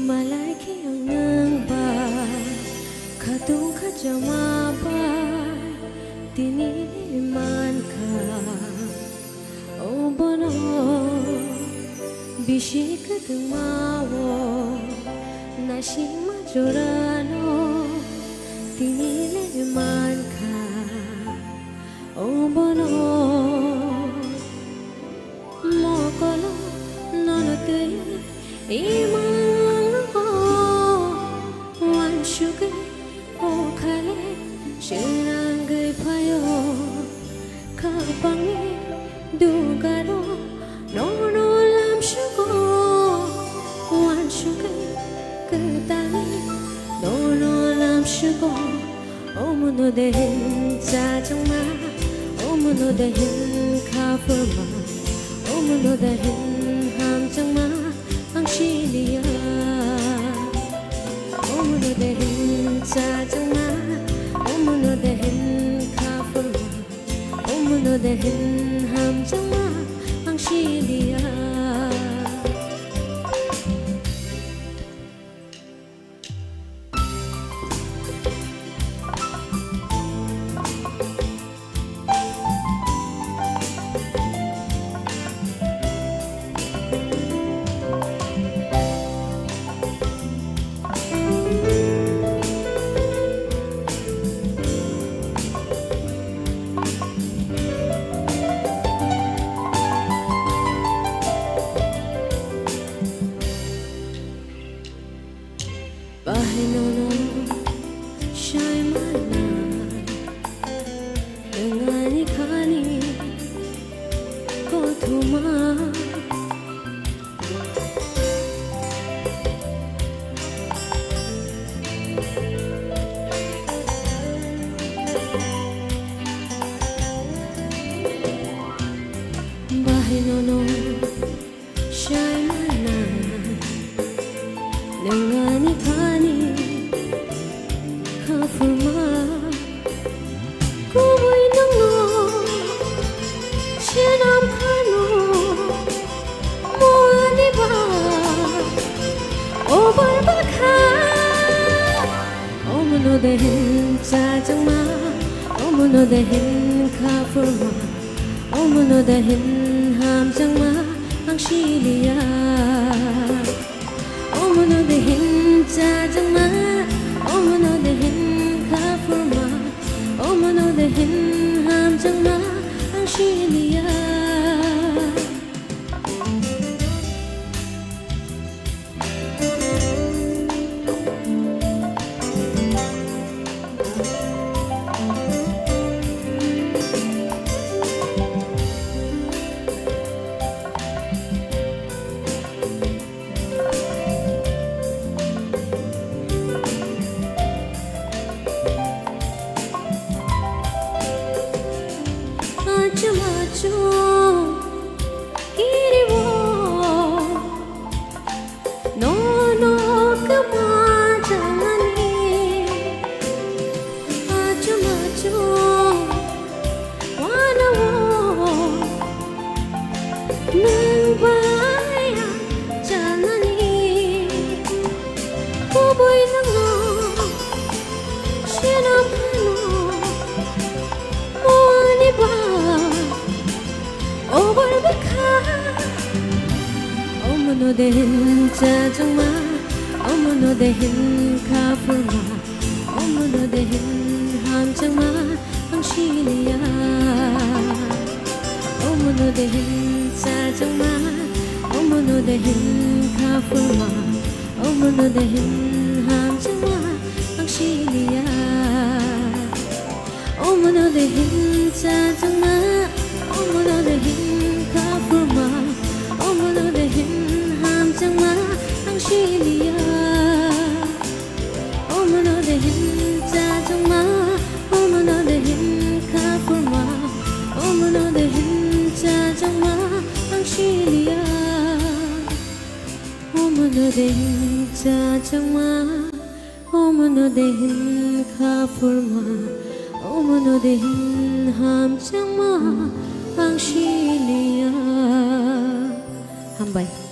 Malay kiyong nang ba Katong kajamaba Tiniliman ka O bono Bisi katumawo Nasi majorano Tiniliman ka O bono Mokolo Nonote Imang ko Wan sugar O kale Sirangay payo Kapangi Dugaro Nono lam sugo Wan sugar Ketali Nono lam sugo Omuno dehen Jajangma Omuno dehen Kafurma Omuno dehen Hamjangma Ang Shilia Omuno dehen Jajangma Omuno dehen Kafurma Omuno dehen Hamjangma Ang Shilia Bahay nono siya'y manan Nangani kani ko tuma Bahay nono siya'y manan Nangani kani Kafurma Kuboy nang no Siyam kano Moani ba O barbaka Omuno dehen Jajangma Omuno dehen Kafurma Omuno dehen Hamjangma Ang Shilia Omuno dehen Jajangma Omuno dehen Kafurma Omuno dehen Hamjangma Ang Shilia Macho Kiriwo Nono Kamajalani Macho Wanawo Nangbayang Jalani Kuboy nang Sinapano Moani ba O barbaka Omuno dehen Jajangma Omuno dehen Kafurma Omuno dehen Hamjangma Ang Shilia Omuno dehen Jajangma Omuno dehen Kafurma Omuno dehen Hamjangma Ang Shilia Omuno dehen Jajangma Omuno dehen Kafurma Omuno dehen Hamjangma Ang Shilia Omuno dehen Jajangma Omuno dehen Kafurma Omuno dehen Jajangma Ang Shilia Omuno dehen Jajangma Omuno dehen Kafurma 오무노대힌 함장마 방실이야 한바이